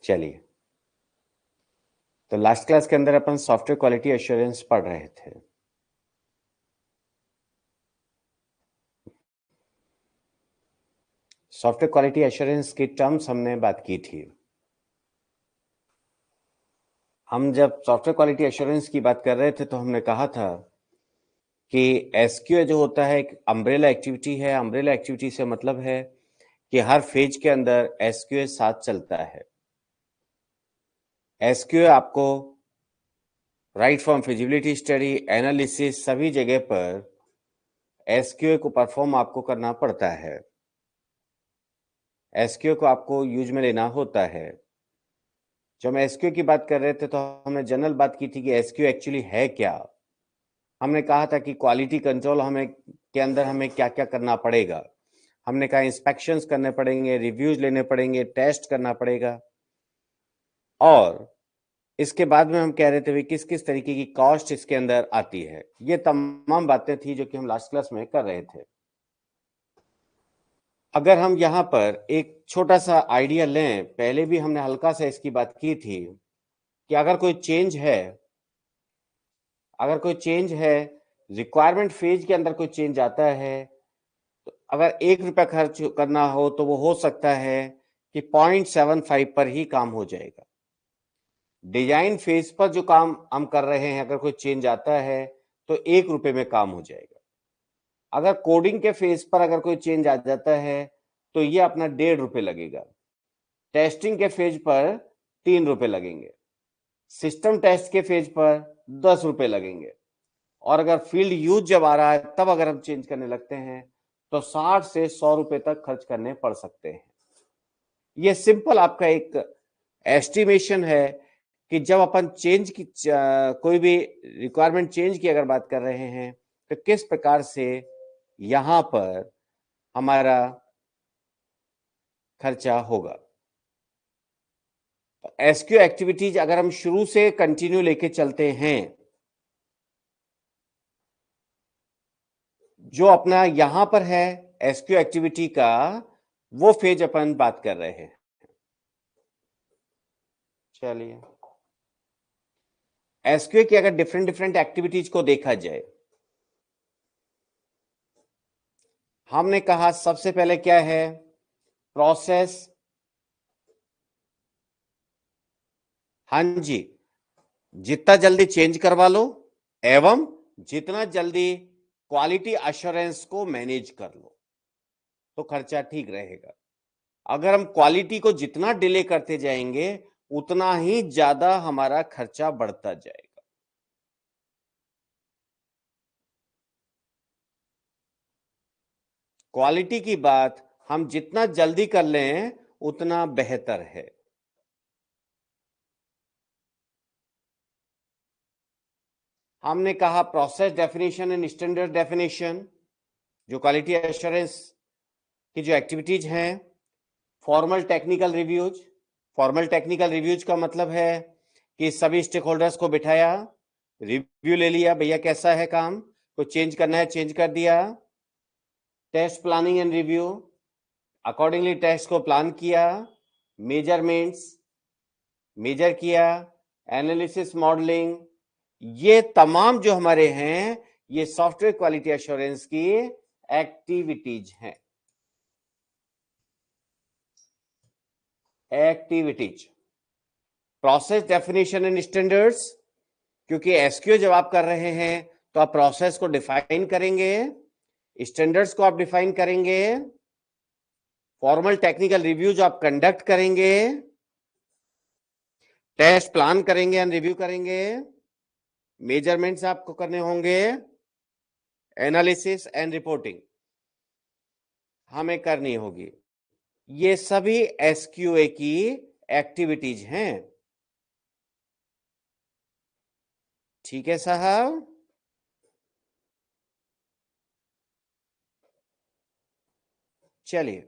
चलिए, तो last class के अंदर अपन सॉफ्टवेयर क्वालिटी एश्योरेंस पढ़ रहे थे। सॉफ्टवेयर क्वालिटी एश्योरेंस की टर्म्स हमने बात की थी। हम जब सॉफ्टवेयर क्वालिटी एश्योरेंस की बात कर रहे थे तो हमने कहा था कि एसक्यूए जो होता है एक अम्ब्रेला एक्टिविटी है। अम्ब्रेला एक्टिविटी से मतलब है कि हर फेज के अंदर एसक्यूए साथ चलता है। एसक्यूए आपको right from feasibility study, analysis, सभी जगह पर एसक्यूए को परफॉर्म आपको करना पड़ता है। एसक्यूए को आपको यूज में लेना होता है। जब हम एसक्यू की बात कर रहे थे तो हमने जनरल बात की थी कि एसक्यू एक्चुअली है क्या। हमने कहा था कि क्वालिटी कंट्रोल हमें के अंदर हमें क्या क्या करना पड़ेगा। हमने कहा इंस्पेक्शंस करने पड़ेंगे, रिव्यूज लेने पड़ेंगे, टेस्ट करना पड़ेगा, और इसके बाद में हम कह रहे थे किस किस तरीके की कॉस्ट इसके अंदर आती है। ये तमाम बातें थी जो कि हम लास्ट क्लास में कर रहे थे। अगर हम यहाँ पर एक छोटा सा आइडिया लें, पहले भी हमने हल्का सा इसकी बात की थी कि अगर कोई चेंज है, रिक्वायरमेंट फेज के अंदर कोई चेंज आता है, तो अगर ₹1 खर्च करना हो तो वो हो सकता है कि 0.75 पर ही काम हो जाएगा। डिजाइन फेज पर जो काम हम कर रहे हैं, अगर कोई चेंज आता है तो ₹1 में काम हो जाएगा। अगर कोडिंग के फेज पर अगर कोई चेंज आ जाता है तो ये अपना ₹1.5 लगेगा। टेस्टिंग के फेज पर ₹3 लगेंगे। सिस्टम टेस्ट के फेज पर ₹10 लगेंगे। और अगर फील्ड यूज जब आ रहा है तब अगर हम चेंज करने लगते हैं तो 60 से ₹100 तक खर्च करने पड़ सकते हैं। ये सिंपल आपका एक एस्टिमेशन है कि जब अपन चेंज की कोई भी रिक्वायरमेंट चेंज की अगर बात कर रहे हैं तो किस प्रकार से यहां पर हमारा खर्चा होगा। एसक्यू एक्टिविटीज अगर हम शुरू से कंटिन्यू लेके चलते हैं, जो अपना यहां पर है एसक्यू एक्टिविटी का, वो फेज अपन बात कर रहे हैं। चलिए, एसक्यू की अगर डिफरेंट डिफरेंट एक्टिविटीज को देखा जाए, हमने कहा सबसे पहले क्या है, प्रोसेस। हाँ जी, जितना जल्दी चेंज करवा लो एवं जितना जल्दी क्वालिटी अश्योरेंस को मैनेज कर लो तो खर्चा ठीक रहेगा। अगर हम क्वालिटी को जितना डिले करते जाएंगे उतना ही ज्यादा हमारा खर्चा बढ़ता जाएगा। क्वालिटी की बात हम जितना जल्दी कर लें उतना बेहतर है। हमने कहा process definition and standard definition, जो क्वालिटी एश्योरेंस की जो एक्टिविटीज हैं। Formal technical reviews. Formal technical reviews का मतलब है कि सभी स्टेक होल्डर्स को बिठाया, रिव्यू ले लिया, भैया कैसा है काम, कुछ चेंज करना है चेंज कर दिया। Test planning and review, accordingly test को प्लान किया, मेजरमेंट्स मेजर किया, एनालिसिस मॉडलिंग, ये तमाम जो हमारे हैं ये सॉफ्टवेयर क्वालिटी एश्योरेंस की एक्टिविटीज हैं। Activities, process definition and standards, क्योंकि एसक्यू जब आप कर रहे हैं तो आप प्रोसेस को डिफाइन करेंगे, स्टैंडर्ड्स को आप डिफाइन करेंगे, फॉर्मल टेक्निकल रिव्यूज आप कंडक्ट करेंगे, टेस्ट प्लान करेंगे एंड रिव्यू करेंगे, मेजरमेंट्स आपको करने होंगे, एनालिसिस एंड रिपोर्टिंग हमें करनी होगी। ये सभी एसक्यूए की एक्टिविटीज हैं। ठीक है साहब। चलिए,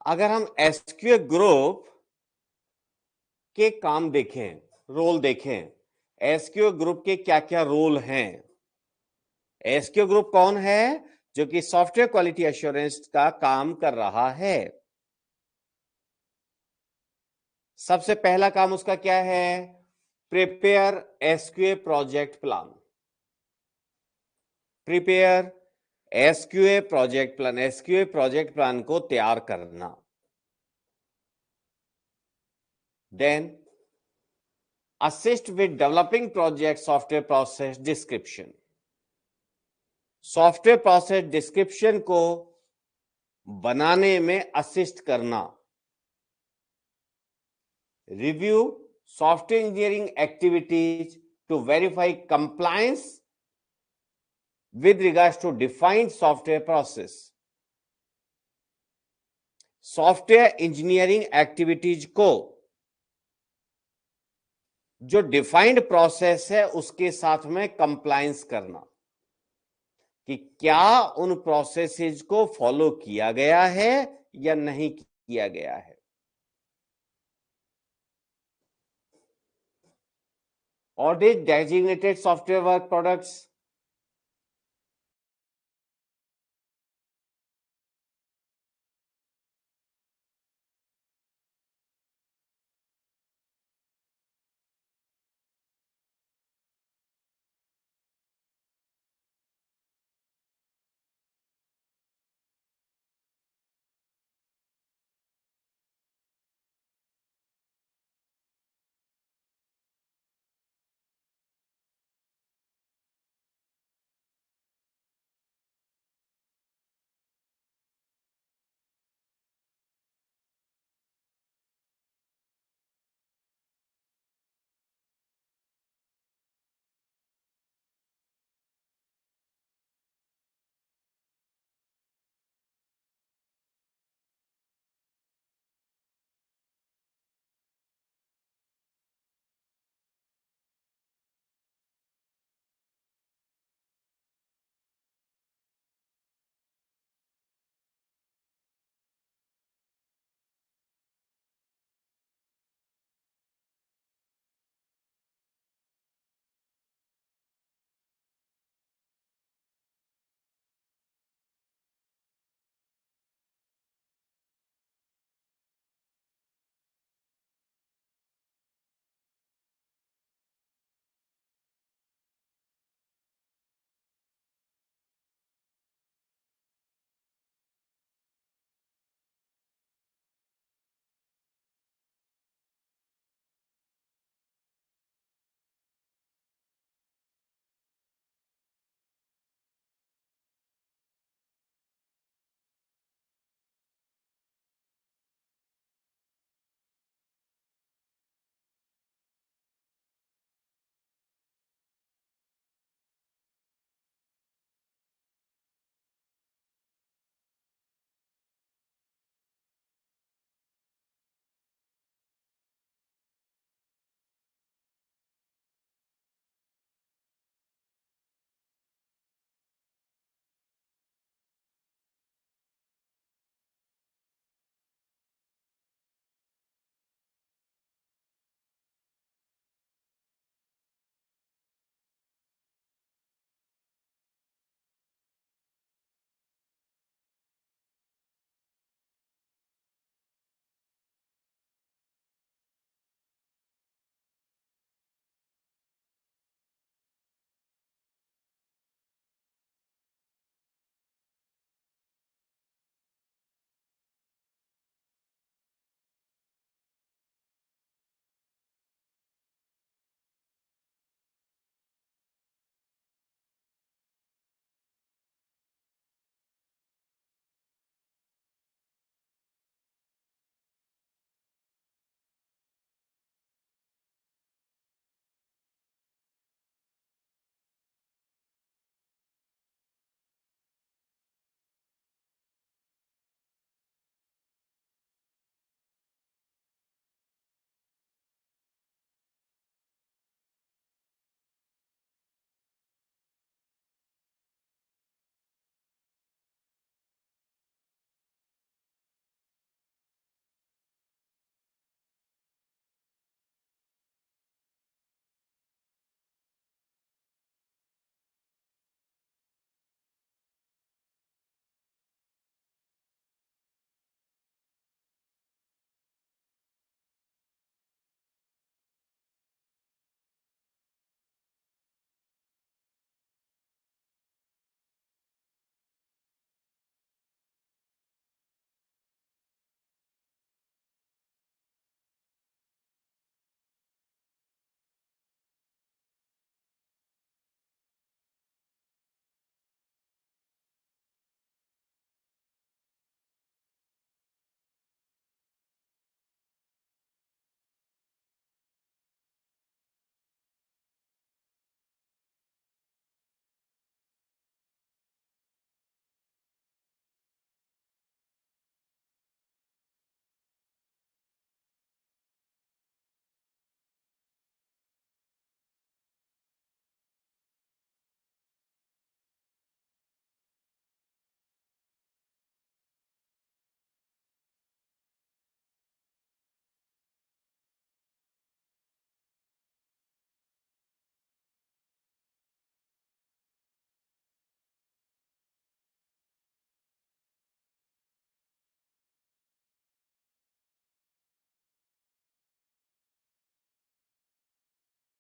अगर हम एसक्यूए ग्रुप के काम देखें, रोल देखें, एसक्यूए ग्रुप के क्या क्या रोल हैं। एसक्यू ग्रुप कौन है, जो कि सॉफ्टवेयर क्वालिटी एश्योरेंस का काम कर रहा है। सबसे पहला काम उसका क्या है? Prepare SQA project plan. Prepare SQA project plan, SQA project plan को तैयार करना। Then assist with developing project software process description. Software process description को बनाने में असिस्ट करना। Review software engineering activities to verify compliance with regards to defined software process. Software engineering activities को जो defined process है उसके साथ में कंप्लायंस करना कि क्या उन प्रोसेसेस को फॉलो किया गया है या नहीं किया गया है। Audit designated software work products.